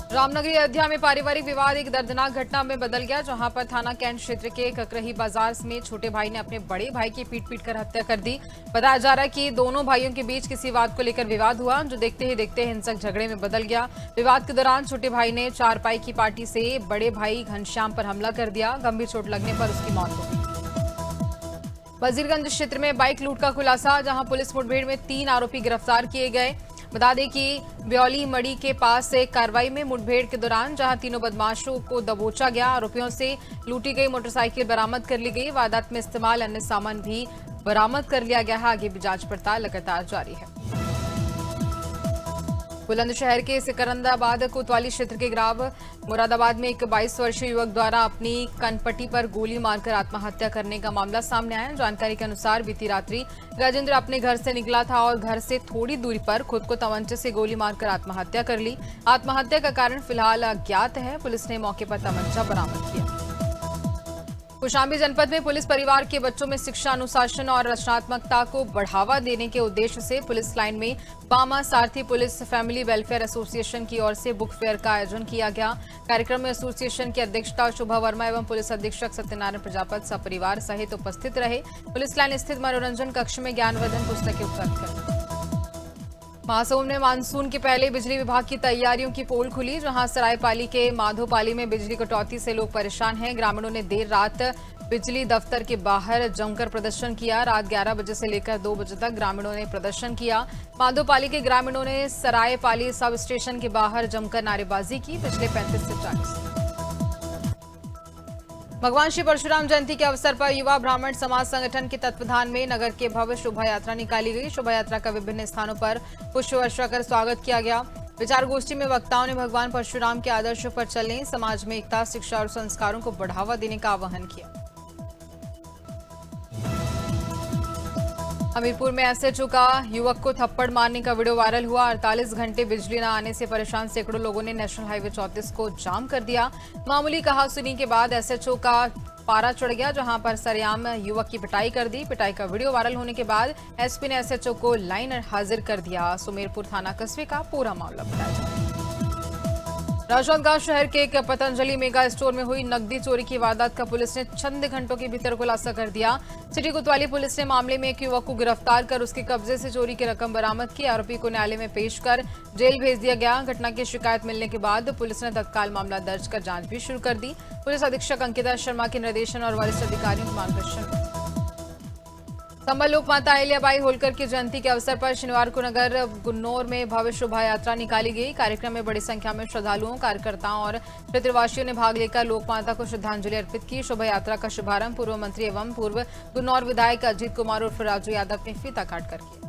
रामनगरी अयोध्या में पारिवारिक विवाद एक दर्दनाक घटना में बदल गया, जहां पर थाना कैंट क्षेत्र के ककरही बाजार में छोटे भाई ने अपने बड़े भाई की पीट कर हत्या कर दी। बताया जा रहा है कि दोनों भाइयों के बीच किसी बात को लेकर विवाद हुआ, जो देखते ही देखते हिंसक झगड़े में बदल गया। विवाद के दौरान छोटे भाई ने चारपाई की पार्टी से बड़े भाई घनश्याम पर हमला कर दिया। गंभीर चोट लगने पर उसकी मौत हो गई। वजीरगंज क्षेत्र में बाइक लूट का खुलासा, जहां पुलिस मुठभेड़ में 3 आरोपी गिरफ्तार किए गए। बता दें कि ब्यौली मड़ी के पास एक कार्रवाई में मुठभेड़ के दौरान जहां तीनों बदमाशों को दबोचा गया, आरोपियों से लूटी गई मोटरसाइकिल बरामद कर ली गई। वारदात में इस्तेमाल अन्य सामान भी बरामद कर लिया गया है। आगे भी जांच पड़ताल लगातार जारी है। बुलंदशहर के सिकंदराबाद कोतवाली क्षेत्र के ग्राम मुरादाबाद में एक 22 वर्षीय युवक द्वारा अपनी कनपट्टी पर गोली मारकर आत्महत्या करने का मामला सामने आया। जानकारी के अनुसार बीती रात्रि राजेंद्र अपने घर से निकला था और घर से थोड़ी दूरी पर खुद को तमंचे से गोली मारकर आत्महत्या कर ली। आत्महत्या का कारण फिलहाल अज्ञात है। पुलिस ने मौके पर तमंचा बरामद किया। कौशाम्बी जनपद में पुलिस परिवार के बच्चों में शिक्षा, अनुशासन और रचनात्मकता को बढ़ावा देने के उद्देश्य से पुलिस लाइन में बामा सारथी पुलिस फैमिली वेलफेयर एसोसिएशन की ओर से बुक फेयर का आयोजन किया गया। कार्यक्रम में एसोसिएशन की अध्यक्षता शोभा वर्मा एवं पुलिस अधीक्षक सत्यनारायण प्रजापति सपरिवार सहित उपस्थित रहे। पुलिस लाइन स्थित मनोरंजन कक्ष में ज्ञानवर्धन पुस्तकें उपलब्ध कराई। महासमुंद में मानसून के पहले बिजली विभाग की तैयारियों की पोल खुली, जहां सरायपाली के माधोपाली में बिजली कटौती से लोग परेशान हैं। ग्रामीणों ने देर रात बिजली दफ्तर के बाहर जमकर प्रदर्शन किया। रात 11 बजे से लेकर 2 बजे तक ग्रामीणों ने प्रदर्शन किया। माधोपाली के ग्रामीणों ने सरायपाली सब स्टेशन के बाहर जमकर नारेबाजी की। पिछले 35 से 40 भगवान श्री परशुराम जयंती के अवसर पर युवा ब्राह्मण समाज संगठन के तत्वाधान में नगर के भव्य शोभा यात्रा निकाली गई। शोभा यात्रा का विभिन्न स्थानों पर पुष्प वर्षा कर स्वागत किया गया। विचार गोष्ठी में वक्ताओं ने भगवान परशुराम के आदर्शों पर चलने, समाज में एकता, शिक्षा और संस्कारों को बढ़ावा देने का आह्वान किया। हमीरपुर में एसएचओ का युवक को थप्पड़ मारने का वीडियो वायरल हुआ। 48 घंटे बिजली न आने से परेशान सैकड़ों लोगों ने नेशनल हाईवे 34 को जाम कर दिया। मामूली कहासुनी के बाद एसएचओ का पारा चढ़ गया, जहां पर सरेआम युवक की पिटाई कर दी। पिटाई का वीडियो वायरल होने के बाद एसपी ने एसएचओ को लाइन हाजिर कर दिया। सुमेरपुर थाना कस्बे का पूरा मामला बताया जा रहा है। राजनांदगांव शहर के एक पतंजलि मेगा स्टोर में हुई नकदी चोरी की वारदात का पुलिस ने चंद घंटों के भीतर खुलासा कर दिया। सिटी कोतवाली पुलिस ने मामले में एक युवक को गिरफ्तार कर उसके कब्जे से चोरी की रकम बरामद की। आरोपी को न्यायालय में पेश कर जेल भेज दिया गया। घटना की शिकायत मिलने के बाद पुलिस ने तत्काल मामला दर्ज कर जांच भी शुरू कर दी। पुलिस अधीक्षक अंकिता शर्मा के निर्देशन और वरिष्ठ अधिकारियों के मार्गदर्शन संबल लोकमाता अहिल्याबाई होलकर की जयंती के अवसर पर शनिवार को नगर गुन्नौर में भव्य शोभा यात्रा निकाली गई। कार्यक्रम में बड़ी संख्या में श्रद्धालुओं, कार्यकर्ताओं और क्षेत्रवासियों ने भाग लेकर लोकमाता को श्रद्धांजलि अर्पित की। शोभा यात्रा का शुभारंभ पूर्व मंत्री एवं पूर्व गुन्नौर विधायक अजीत कुमार उर्फ राजू यादव ने फीता काटकर किया।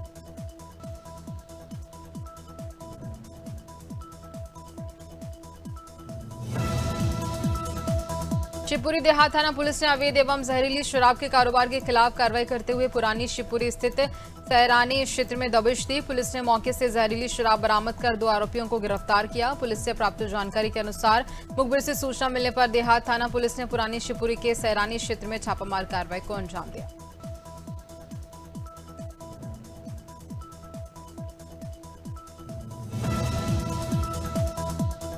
शिवपुरी देहात थाना पुलिस ने अवैध एवं जहरीली शराब के कारोबार के खिलाफ कार्रवाई करते हुए पुरानी शिवपुरी स्थित सैरानी क्षेत्र में दबिश दी। पुलिस ने मौके से जहरीली शराब बरामद कर 2 आरोपियों को गिरफ्तार किया। पुलिस से प्राप्त जानकारी के अनुसार मुखबिर से सूचना मिलने पर देहात थाना पुलिस ने पुरानी शिवपुरी के सैरानी क्षेत्र में छापामार कार्रवाई को अंजाम दिया।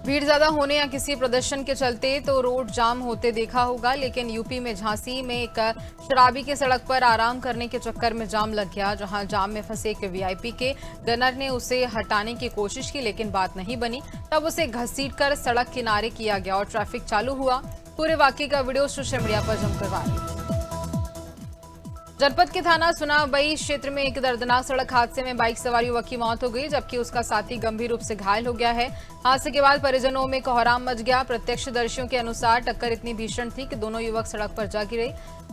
भीड़ ज्यादा होने या किसी प्रदर्शन के चलते तो रोड जाम होते देखा होगा, लेकिन यूपी में झांसी में एक शराबी के सड़क पर आराम करने के चक्कर में जाम लग गया। जहां जाम में फंसे एक वीआईपी के गनर ने उसे हटाने की कोशिश की, लेकिन बात नहीं बनी। तब उसे घसीटकर सड़क किनारे किया गया और ट्रैफिक चालू हुआ। पूरे वाकये का वीडियो सोशल मीडिया पर जमकर वायरल। जनपद के थाना सुनाबई क्षेत्र में एक दर्दनाक सड़क हादसे में बाइक सवार युवक की मौत हो गई, जबकि उसका साथी गंभीर रूप से घायल हो गया है। हादसे के बाद परिजनों में कोहराम मच गया। प्रत्यक्षदर्शियों के अनुसार टक्कर इतनी भीषण थी कि दोनों युवक सड़क पर जा गिरे।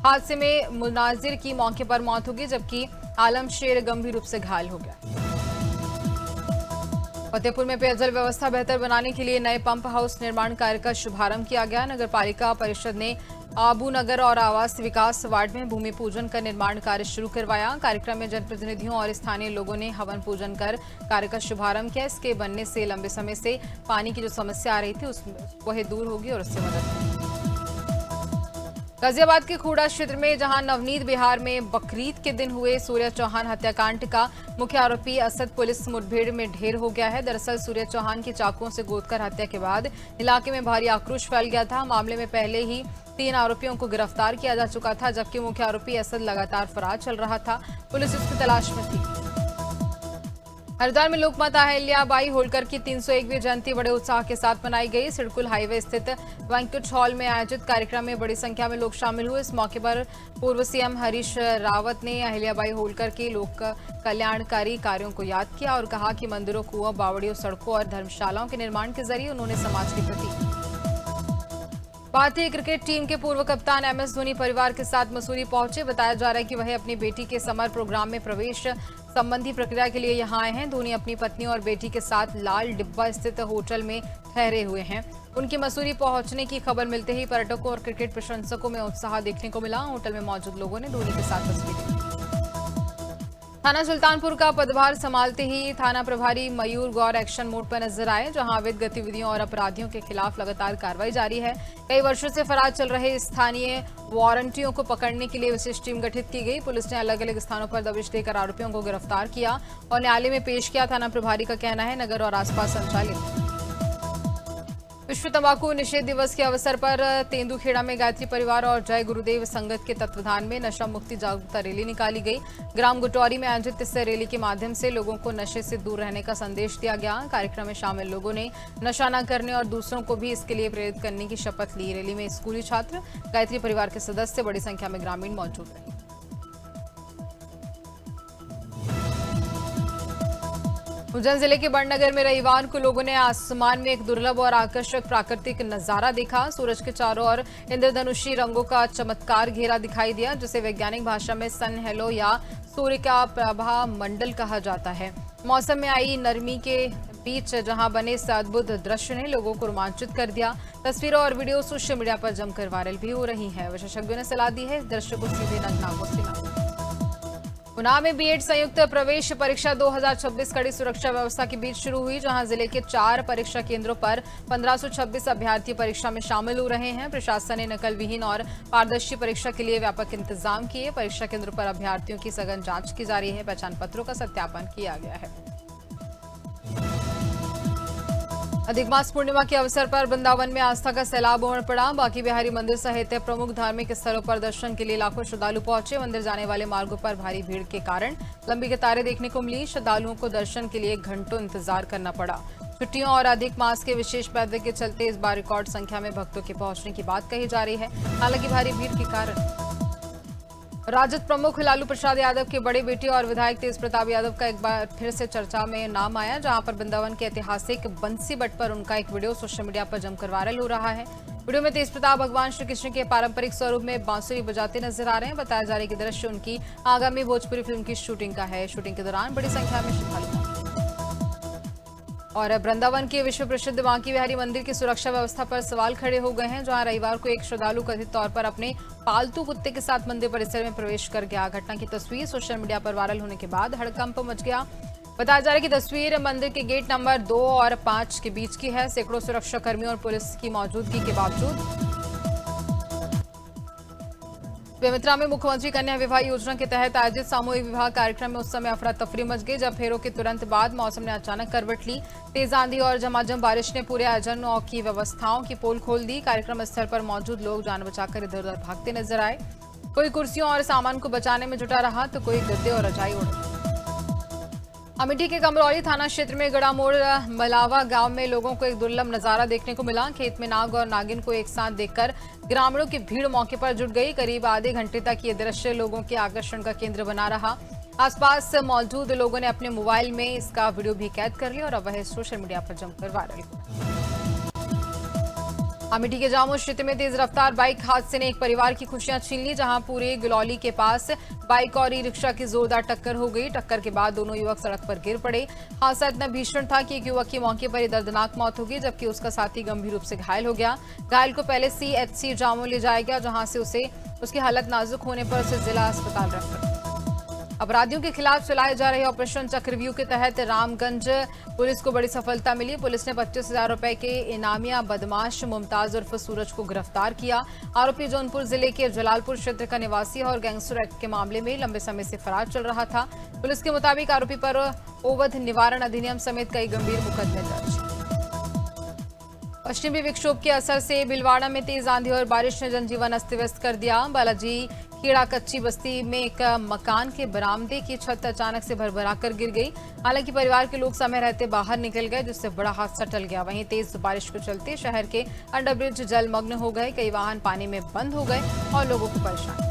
हादसे में मुनाजिर की मौके पर मौत हो गई, जबकि आलम शेर गंभीर रूप से घायल हो गया। फतेहपुर में पेयजल व्यवस्था बेहतर बनाने के लिए नए पंप हाउस निर्माण कार्य का शुभारंभ किया गया। नगर पालिका परिषद ने आबू नगर और आवास विकास वार्ड में भूमि पूजन का निर्माण कार्य शुरू करवाया। कार्यक्रम में जनप्रतिनिधियों और स्थानीय लोगों ने हवन पूजन कर कार्य का शुभारंभ किया। इसके बनने से लंबे समय से पानी की जो समस्या आ रही थी वह दूर होगी और उससे मदद मिलेगी। गाजियाबाद के खूड़ा क्षेत्र में जहां नवनीत बिहार में बकरीद के दिन हुए सूर्य चौहान हत्याकांड का मुख्य आरोपी असद पुलिस मुठभेड़ में ढेर हो गया है। दरअसल सूर्य चौहान की चाकुओं से गोदकर हत्या के बाद इलाके में भारी आक्रोश फैल गया था। मामले में पहले ही 3 आरोपियों को गिरफ्तार किया जा चुका था, जबकि मुख्य आरोपी असद लगातार फरार चल रहा था। पुलिस उसकी तलाश में थी। हरिद्वार में लोकमाता अहिल्याबाई होलकर की 301वीं जयंती बड़े उत्साह के साथ मनाई गई। सिडकुल हाईवे स्थित बैंक्वेट हॉल में आयोजित कार्यक्रम में बड़ी संख्या में लोग शामिल हुए। इस मौके पर पूर्व सीएम हरीश रावत ने अहिल्याबाई होलकर के लोक कल्याणकारी कार्यों को याद किया और कहा कि मंदिरों, कुआं, बावड़ियों, सड़कों और धर्मशालाओं के निर्माण के जरिए उन्होंने समाज के प्रति। भारतीय क्रिकेट टीम के पूर्व कप्तान एमएस धोनी परिवार के साथ मसूरी पहुंचे। बताया जा रहा है कि वह अपनी बेटी के समर प्रोग्राम में प्रवेश संबंधी प्रक्रिया के लिए यहां आए हैं। धोनी अपनी पत्नी और बेटी के साथ लाल डिब्बा स्थित होटल में ठहरे हुए हैं। उनके मसूरी पहुंचने की खबर मिलते ही पर्यटकों और क्रिकेट प्रशंसकों में उत्साह देखने को मिला। होटल में मौजूद लोगों ने धोनी के साथ तस्वीरें। थाना सुल्तानपुर का पदभार संभालते ही थाना प्रभारी मयूर गौर एक्शन मोड पर नजर आए, जहां अवैध गतिविधियों और अपराधियों के खिलाफ लगातार कार्रवाई जारी है। कई वर्षों से फरार चल रहे स्थानीय वारंटियों को पकड़ने के लिए विशेष टीम गठित की गई। पुलिस ने अलग अलग स्थानों पर दबिश देकर आरोपियों को गिरफ्तार किया और न्यायालय में पेश किया। थाना प्रभारी का कहना है नगर और आसपास संचालित विश्व तंबाकू निषेध दिवस के अवसर पर तेंदुखेड़ा में गायत्री परिवार और जय गुरुदेव संगत के तत्वाधान में नशा मुक्ति जागरूकता रैली निकाली गई। ग्राम गुटौरी में आयोजित इस रैली के माध्यम से लोगों को नशे से दूर रहने का संदेश दिया गया। कार्यक्रम में शामिल लोगों ने नशा न करने और दूसरों को भी इसके लिए प्रेरित करने की शपथ ली। रैली में स्कूली छात्र, गायत्री परिवार के सदस्य, बड़ी संख्या में ग्रामीण मौजूद रहे। उज्जैन जिले के बड़नगर में रविवार को लोगों ने आसमान में एक दुर्लभ और आकर्षक प्राकृतिक नजारा देखा। सूरज के चारों ओर इंद्रधनुषी रंगों का चमत्कार घेरा दिखाई दिया, जिसे वैज्ञानिक भाषा में सन हेलो या सूर्य का प्रभा मंडल कहा जाता है। मौसम में आई नरमी के बीच जहां बने इस अद्भुत दृश्य ने लोगों को रोमांचित कर दिया। तस्वीरों और वीडियो सोशल मीडिया पर जमकर वायरल भी हो रही है। विशेषज्ञों ने सलाह दी है दृश्य को सीधे नग्न आंखों से न। उन्नाव में बीएड संयुक्त प्रवेश परीक्षा 2026 कड़ी सुरक्षा व्यवस्था के बीच शुरू हुई, जहां जिले के 4 परीक्षा केंद्रों पर 1526 अभ्यर्थी परीक्षा में शामिल हो रहे हैं। प्रशासन ने नकल विहीन और पारदर्शी परीक्षा के लिए व्यापक इंतजाम किए। परीक्षा केंद्रों पर अभ्यर्थियों की सघन जांच की जा रही है। पहचान पत्रों का सत्यापन किया गया है। अधिक मास पूर्णिमा के अवसर पर वृंदावन में आस्था का सैलाब उमड़ पड़ा। बांके बिहारी मंदिर सहित प्रमुख धार्मिक स्थलों पर दर्शन के लिए लाखों श्रद्धालु पहुंचे। मंदिर जाने वाले मार्गों पर भारी भीड़ के कारण लंबी कतारें देखने को मिली। श्रद्धालुओं को दर्शन के लिए घंटों इंतजार करना पड़ा। छुट्टियों और अधिक मास के विशेष पैदल के चलते इस बार रिकॉर्ड संख्या में भक्तों के पहुंचने की बात कही जा रही है। हालांकि भारी भीड़ के कारण राजद प्रमुख लालू प्रसाद यादव के बड़े बेटे और विधायक तेज प्रताप यादव का एक बार फिर से चर्चा में नाम आया, जहां पर वृंदावन के ऐतिहासिक बंसी बट पर उनका एक वीडियो सोशल मीडिया पर जमकर वायरल हो रहा है। वीडियो में तेज प्रताप भगवान श्री कृष्ण के पारंपरिक स्वरूप में बांसुरी बजाते नजर आ रहे हैं। बताया जा रहा है कि दृश्य उनकी आगामी भोजपुरी फिल्म की शूटिंग का है। शूटिंग के दौरान बड़ी संख्या में श्रद्धालु और वृंदावन के विश्व प्रसिद्ध बांके बिहारी मंदिर की सुरक्षा व्यवस्था पर सवाल खड़े हो गए हैं, जहां रविवार को एक श्रद्धालु कथित तौर पर अपने पालतू कुत्ते के साथ मंदिर परिसर में प्रवेश कर गया। घटना की तस्वीर सोशल मीडिया पर वायरल होने के बाद हड़कंप मच गया। बताया जा रहा है कि तस्वीर मंदिर के गेट नंबर 2 और 5 के बीच की है। सैकड़ों सुरक्षा कर्मियों और पुलिस की मौजूदगी के बावजूद बेमित्रा में मुख्यमंत्री कन्या विवाह योजना के तहत आयोजित सामूहिक विवाह कार्यक्रम में उस समय अफरा तफरी मच गई, जब फेरों के तुरंत बाद मौसम ने अचानक करवट ली। तेज आंधी और झमाझम बारिश ने पूरे आयोजन की व्यवस्थाओं की पोल खोल दी। कार्यक्रम स्थल पर मौजूद लोग जान बचाकर इधर उधर भागते नजर आए। कोई कुर्सियों और सामान को बचाने में जुटा रहा तो कोई गद्दे और रजाई उड़। अमेठी के कमरौली थाना क्षेत्र में गड़ामोड़ मलावा गांव में लोगों को एक दुर्लभ नजारा देखने को मिला। खेत में नाग और नागिन को एक साथ देखकर ग्रामीणों की भीड़ मौके पर जुट गई। करीब आधे घंटे तक ये दृश्य लोगों के आकर्षण का केंद्र बना रहा। आसपास मौजूद लोगों ने अपने मोबाइल में इसका वीडियो भी कैद कर लिया और अब वह सोशल मीडिया पर जमकर वायरल हुआ। अमेठी के जामो क्षेत्र में तेज रफ्तार बाइक हादसे ने एक परिवार की खुशियां छीन ली, जहां पूरे गिलौली के पास बाइक और ई रिक्शा की जोरदार टक्कर हो गई। टक्कर के बाद दोनों युवक सड़क पर गिर पड़े। हादसा इतना भीषण था कि एक युवक की मौके पर ही दर्दनाक मौत हो गई, जबकि उसका साथी गंभीर रूप से घायल हो गया। घायल को पहले CHC जामो ले जाया गया, जहां से उसकी हालत नाजुक होने पर उसे जिला अस्पताल रेफर। अपराधियों के खिलाफ चलाए जा रहे ऑपरेशन चक्रव्यूह के तहत रामगंज पुलिस को बड़ी सफलता मिली। पुलिस ने 25,000 रुपए के इनामिया बदमाश मुमताज उर्फ सूरज को गिरफ्तार किया। आरोपी जौनपुर जिले के जलालपुर क्षेत्र का निवासी है और गैंगस्टर एक्ट के मामले में लंबे समय से फरार चल रहा था। पुलिस के मुताबिक आरोपी पर अवैध निवारण अधिनियम समेत कई गंभीर मुकदमे दर्ज। पश्चिमी विक्षोभ के असर से भीलवाड़ा में तेज आंधी और बारिश ने जनजीवन अस्त व्यस्त कर दिया। बालाजी खेड़ा कच्ची बस्ती में एक मकान के बरामदे की छत अचानक से भरभराकर गिर गई। हालांकि परिवार के लोग समय रहते बाहर निकल गए, जिससे बड़ा हादसा टल गया। वहीं तेज बारिश के चलते शहर के अंडरब्रिज जलमग्न हो गए, कई वाहन पानी में बंद हो गए और लोगों को परेशानी।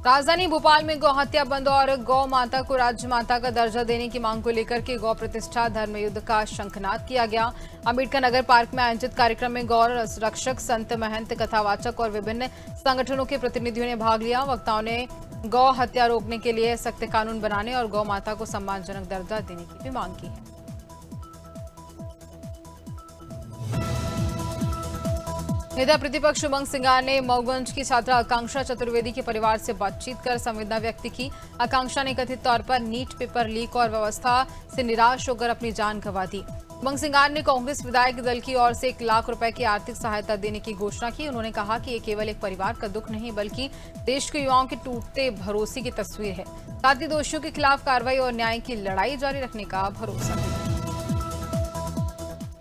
राजधानी भोपाल में गौ हत्या बंद और गौ माता को राज्य माता का दर्जा देने की मांग को लेकर के गौ प्रतिष्ठा धर्म युद्ध का शंखनाद किया गया। अम्बेडकर नगर पार्क में आयोजित कार्यक्रम में गौ रक्षक, संत, महंत, कथावाचक और विभिन्न संगठनों के प्रतिनिधियों ने भाग लिया। वक्ताओं ने गौ हत्या रोकने के लिए सख्त कानून बनाने और गौ माता को सम्मानजनक दर्जा देने की भी मांग की है। नेता प्रतिपक्ष उमंग सिंगार ने मऊगंज की छात्रा आकांक्षा चतुर्वेदी के परिवार से बातचीत कर संवेदना व्यक्त की। आकांक्षा ने कथित तौर पर नीट पेपर लीक और व्यवस्था से निराश होकर अपनी जान गंवा दी। उमंग सिंगार ने कांग्रेस विधायक दल की ओर से 1 लाख रुपए की आर्थिक सहायता देने की घोषणा की। उन्होंने कहा कि ये केवल एक परिवार का दुख नहीं, बल्कि देश के युवाओं के टूटते भरोसे की तस्वीर है। साथ ही दोषियों के खिलाफ कार्रवाई और न्याय की लड़ाई जारी रखने का भरोसा दिया।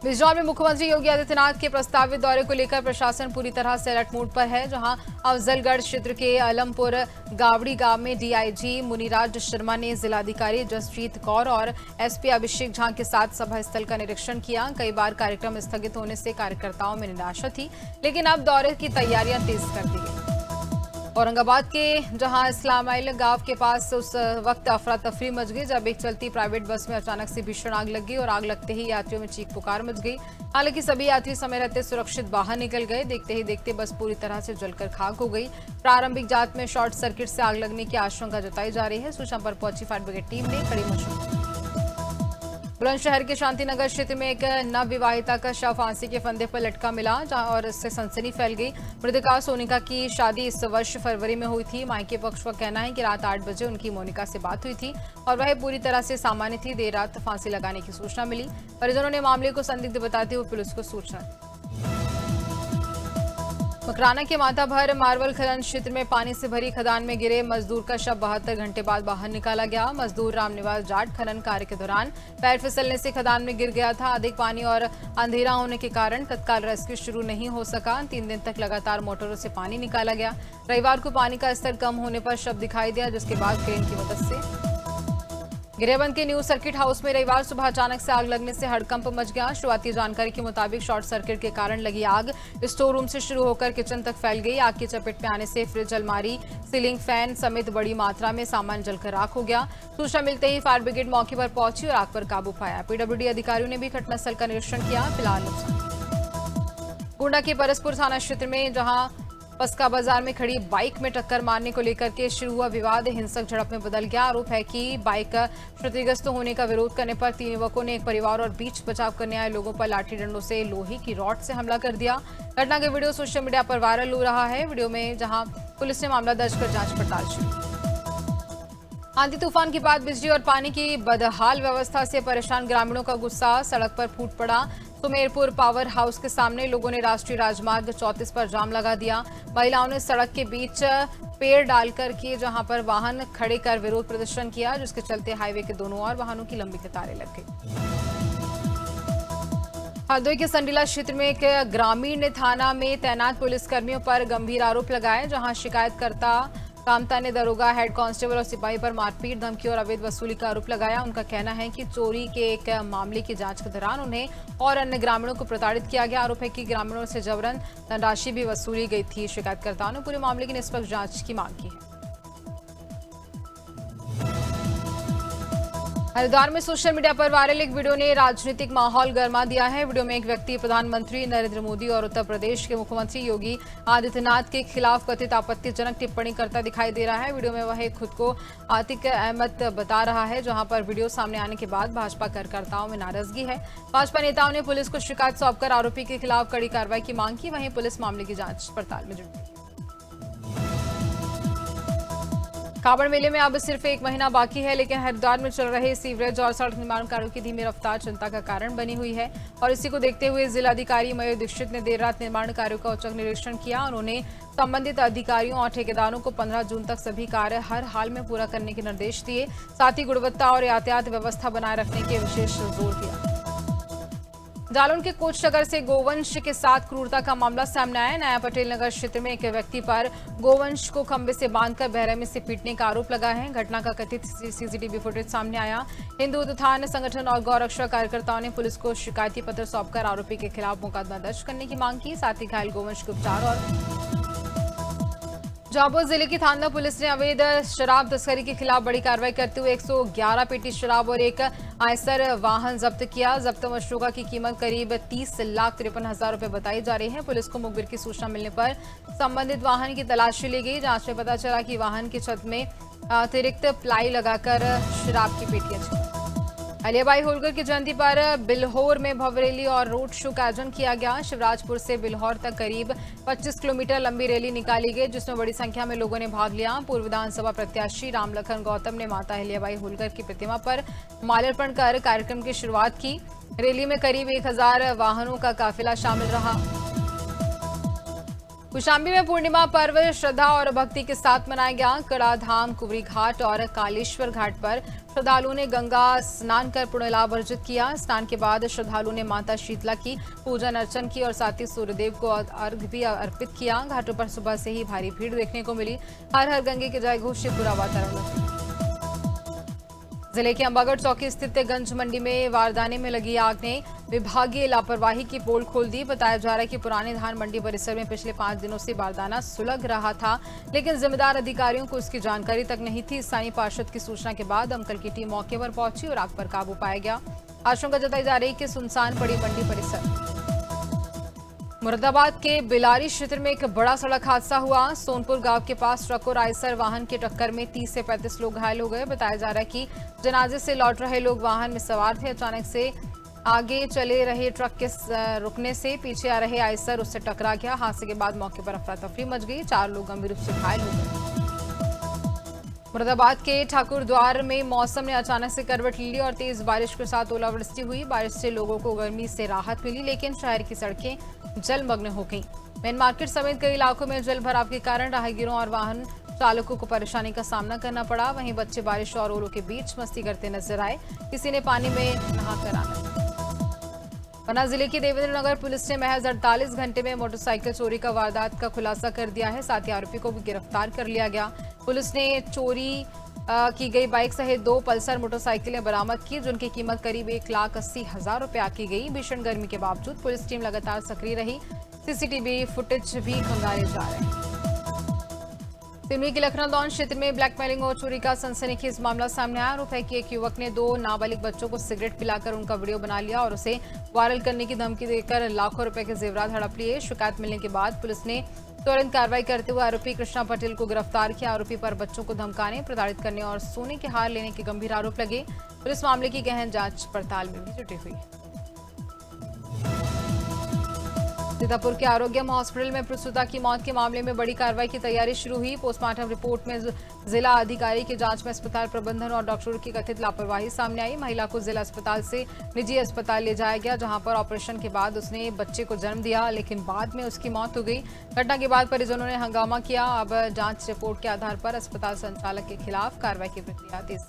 बिजनौर में मुख्यमंत्री योगी आदित्यनाथ के प्रस्तावित दौरे को लेकर प्रशासन पूरी तरह से अलर्ट मोड पर है। जहां अफजलगढ़ क्षेत्र के अलमपुर गावड़ी गांव में डीआईजी मुनिराज शर्मा ने जिलाधिकारी जसप्रीत कौर और एसपी अभिषेक झा के साथ सभा स्थल का निरीक्षण किया। कई बार कार्यक्रम स्थगित होने से कार्यकर्ताओं में निराशा थी, लेकिन अब दौरे की तैयारियां तेज कर दी गई। औरंगाबाद के जहां इस्लामाइल गांव के पास उस वक्त अफरा तफरी मच गई जब एक चलती प्राइवेट बस में अचानक से भीषण आग लग गई और आग लगते ही यात्रियों में चीख पुकार मच गई। हालांकि सभी यात्री समय रहते सुरक्षित बाहर निकल गए। देखते ही देखते बस पूरी तरह से जलकर खाक हो गई। प्रारंभिक जांच में शॉर्ट सर्किट से आग लगने की आशंका जताई जा रही है। सूचना पर पहुंची फायर ब्रिगेड टीम ने कड़ी मशक्कत। बुलंदशहर के शांतिनगर क्षेत्र में एक नवविवाहिता का शव फांसी के फंदे पर लटका मिला और इससे सनसनी फैल गई। मृतका सोनिका की शादी इस वर्ष फरवरी में हुई थी। मायके पक्ष का कहना है कि रात 8 बजे उनकी मोनिका से बात हुई थी और वह पूरी तरह से सामान्य थी। देर रात फांसी लगाने की सूचना मिली। परिजनों ने मामले को संदिग्ध बताते हुए पुलिस को सूचना दी। मकराना के माथाभर मार्बल खनन क्षेत्र में पानी से भरी खदान में गिरे मजदूर का शव 72 घंटे बाद बाहर निकाला गया। मजदूर रामनिवास जाट खनन कार्य के दौरान पैर फिसलने से खदान में गिर गया था। अधिक पानी और अंधेरा होने के कारण तत्काल रेस्क्यू शुरू नहीं हो सका। 3 दिन तक लगातार मोटरों से पानी निकाला गया। रविवार को पानी का स्तर कम होने पर शव दिखाई दिया, जिसके बाद क्रेन की मदद से गिरियाबंद के न्यू सर्किट हाउस में रविवार सुबह अचानक से आग लगने से हड़कंप मच गया। शुरुआती जानकारी के मुताबिक शॉर्ट सर्किट के कारण लगी आग स्टोर रूम से शुरू होकर किचन तक फैल गई। आग की चपेट में आने से फ्रिज, अलमारी, सीलिंग फैन समेत बड़ी मात्रा में सामान जलकर राख हो गया। सूचना मिलते ही फायर ब्रिगेड मौके पर पहुंची और आग पर काबू पाया। पीडब्ल्यूडी अधिकारियों ने भी घटनास्थल का निरीक्षण किया। फिलहाल गोंडा के परसपुर थाना क्षेत्र में जहां पस्का बाजार में खड़ी बाइक में टक्कर मारने को लेकर के शुरू हुआ विवाद हिंसक झड़प में बदल गया। आरोप है कि बाइक क्षतिग्रस्त होने का विरोध करने पर 3 युवकों ने एक परिवार और बीच बचाव करने आए लोगों पर लाठी डंडों से लोहे की रॉड से हमला कर दिया। घटना का वीडियो सोशल मीडिया पर वायरल हो रहा है। वीडियो में जहां पुलिस ने मामला दर्ज कर जांच पड़ताल शुरू। आंधी तूफान के बाद बिजली और पानी की बदहाल व्यवस्था से परेशान ग्रामीणों का गुस्सा सड़क पर फूट पड़ा। सुमेरपुर पावर हाउस के सामने लोगों ने राष्ट्रीय राजमार्ग 34 पर जाम लगा दिया। महिलाओं ने सड़क के बीच पेड़ डालकर के जहां पर वाहन खड़े कर विरोध प्रदर्शन किया, जिसके चलते हाईवे के दोनों ओर वाहनों की लंबी कतारें लग गई। हरदोई के संडीला क्षेत्र में एक ग्रामीण ने थाना में तैनात पुलिसकर्मियों पर गंभीर आरोप लगाए। जहां शिकायतकर्ता कामता ने दरोगा, हेड कांस्टेबल और सिपाही पर मारपीट, धमकी और अवैध वसूली का आरोप लगाया। उनका कहना है कि चोरी के एक मामले की जांच के दौरान उन्हें और अन्य ग्रामीणों को प्रताड़ित किया गया। आरोप है कि ग्रामीणों से जबरन धनराशि भी वसूली गई थी। शिकायतकर्ताओं ने पूरे मामले की निष्पक्ष जांच की मांग की है। हरिद्वार में सोशल मीडिया पर वायरल एक वीडियो ने राजनीतिक माहौल गर्मा दिया है। वीडियो में एक व्यक्ति प्रधानमंत्री नरेंद्र मोदी और उत्तर प्रदेश के मुख्यमंत्री योगी आदित्यनाथ के खिलाफ कथित आपत्तिजनक टिप्पणी करता दिखाई दे रहा है। वीडियो में वह खुद को आतिक अहमद बता रहा है। जहां पर वीडियो सामने आने के बाद भाजपा कार्यकर्ताओं में नाराजगी है। भाजपा नेताओं ने पुलिस को शिकायत सौंपकर आरोपी के खिलाफ कड़ी कार्रवाई की मांग की। वहीं पुलिस मामले की जांच पड़ताल में जुटी। कांवड़ मेले में अब सिर्फ एक महीना बाकी है, लेकिन हरिद्वार में चल रहे सीवरेज और सड़क निर्माण कार्यों की धीमी रफ्तार चिंता का कारण बनी हुई है। और इसी को देखते हुए जिलाधिकारी मयूर दीक्षित ने देर रात निर्माण कार्यों का औचक निरीक्षण किया। उन्होंने संबंधित अधिकारियों और ठेकेदारों को 15 जून तक सभी कार्य हर हाल में पूरा करने के निर्देश दिए। साथ ही गुणवत्ता और यातायात व्यवस्था बनाए रखने के विशेष जोर दिया। जालौन के कोचनगर से गोवंश के साथ क्रूरता का मामला सामने आया। नया पटेल नगर क्षेत्र में एक व्यक्ति पर गोवंश को खंबे से बांधकर बेरहमी से पीटने का आरोप लगा है। घटना का कथित सीसीटीवी फुटेज सामने आया। हिंदू उत्थान संगठन और गौरक्षा कार्यकर्ताओं ने पुलिस को शिकायती पत्र सौंपकर आरोपी के खिलाफ मुकदमा दर्ज करने की मांग की। साथ ही घायल गोवंश के उपचार और झाबुआ जिले की थाना पुलिस ने अवैध शराब तस्करी के खिलाफ बड़ी कार्रवाई करते हुए 111 पेटी शराब और एक आयसर वाहन जब्त किया। जब्त मशरूका की कीमत करीब 30,53,000 रुपए बताई जा रही है। पुलिस को मुखबिर की सूचना मिलने पर संबंधित वाहन की तलाशी ली गई। जांच में पता चला कि वाहन की छत में अतिरिक्त प्लाई लगाकर शराब की पेटियां थी। अहिल्याबाई होलकर की जयंती पर बिल्हौर में भव्य रैली और रोड शो का आयोजन किया गया। शिवराजपुर से बिल्हौर तक करीब 25 किलोमीटर लंबी रैली निकाली गई, जिसमें बड़ी संख्या में लोगों ने भाग लिया। पूर्व विधानसभा प्रत्याशी रामलखन गौतम ने माता अहिल्याबाई होलकर की प्रतिमा पर माल्यार्पण कर कार्यक्रम की शुरुआत की। रैली में करीब 1000 वाहनों का काफिला शामिल रहा। कौशाम्बी में पूर्णिमा पर्व श्रद्धा और भक्ति के साथ मनाया गया। कड़ाधाम, कुवरी घाट और कालेश्वर घाट पर श्रद्धालुओं ने गंगा स्नान कर पुण्य लाभ अर्जित किया। स्नान के बाद श्रद्धालुओं ने माता शीतला की पूजन अर्चन की और साथ ही सूर्यदेव को अर्घ्य भी अर्पित किया। घाटों पर सुबह से ही भारी भीड़ देखने को मिली। हर हर गंगे के जय घोष से पूरा वातावरण। जिले के अंबागढ़ चौकी स्थित गंज मंडी में वारदाने में लगी आग ने विभागीय लापरवाही की पोल खोल दी। बताया जा रहा है कि पुराने धान मंडी परिसर में पिछले 5 दिनों से बारदाना सुलग रहा था, लेकिन जिम्मेदार अधिकारियों को इसकी जानकारी तक नहीं थी। स्थानीय पार्षद की सूचना के बाद दमकल की टीम मौके पर पहुंची और आग पर काबू पाया गया। आशंका जताई जा रही है कि सुनसान पड़ी मंडी परिसर। मुरादाबाद के बिलारी क्षेत्र में एक बड़ा सड़क हादसा हुआ। सोनपुर गांव के पास ट्रक और आयसर वाहन की टक्कर में 30 से 35 लोग घायल हो गए। बताया जा रहा है कि जनाजे से लौट रहे लोग वाहन में सवार थे। अचानक से आगे चले रहे ट्रक के रुकने से पीछे आ रहे आयसर उससे टकरा गया। हादसे के बाद मौके पर अफरा तफरी मच गई। 4 लोग गंभीर रूप से घायल हो गए। मुरादाबाद के ठाकुरद्वार में मौसम ने अचानक से करवट ली और तेज बारिश के साथ ओलावृष्टि हुई। बारिश से लोगों को गर्मी से राहत मिली, लेकिन शहर की सड़कें जलमग्न हो गईं। मेन मार्केट समेत कई इलाकों में जल भराव के कारण राहगीरों और वाहन चालकों को परेशानी का सामना करना पड़ा। वहीं बच्चे बारिश और ओलों के बीच मस्ती करते नजर आए। किसी ने पानी में नहाकर आना। पन्ना जिले की देवेंद्र नगर पुलिस ने महज 48 घंटे में मोटरसाइकिल चोरी का वारदात का खुलासा कर दिया है। साथ ही आरोपी को भी गिरफ्तार कर लिया गया। पुलिस ने चोरी की गई बाइक सहित 2 पल्सर मोटरसाइकिलें बरामद की, जिनकी कीमत करीब 1,80,000 रुपए आकी गई। भीषण गर्मी के बावजूद पुलिस टीम लगातार सक्रिय रही। सीसीटीवी फुटेज भी खंगाले जा रहे हैं। सिवनी के लखनऊ क्षेत्र में ब्लैकमेलिंग और चोरी का सनसनीखेज मामला सामने आया। आरोप है कि एक युवक ने 2 नाबालिग बच्चों को सिगरेट पिलाकर उनका वीडियो बना लिया और उसे वायरल करने की धमकी देकर लाखों रुपए के जेवरात हड़प लिए। शिकायत मिलने के बाद पुलिस ने तुरंत कार्रवाई करते हुए आरोपी कृष्णा पटेल को गिरफ्तार किया। आरोपी पर बच्चों को धमकाने, प्रताड़ित करने और सोने के हार लेने के गंभीर आरोप लगे। पुलिस मामले की गहन जांच पड़ताल में भी जुटी हुई है। सीतापुर के आरोग्यम हॉस्पिटल में प्रसूता की मौत के मामले में बड़ी कार्रवाई की तैयारी शुरू हुई। पोस्टमार्टम रिपोर्ट में जिला अधिकारी की जांच में अस्पताल प्रबंधन और डॉक्टरों की कथित लापरवाही सामने आई। महिला को जिला अस्पताल से निजी अस्पताल ले जाया गया, जहां पर ऑपरेशन के बाद उसने बच्चे को जन्म दिया, लेकिन बाद में उसकी मौत हो गई। घटना के बाद परिजनों ने हंगामा किया। अब जांच रिपोर्ट के आधार पर अस्पताल संचालक के खिलाफ कार्रवाई की प्रक्रिया तेज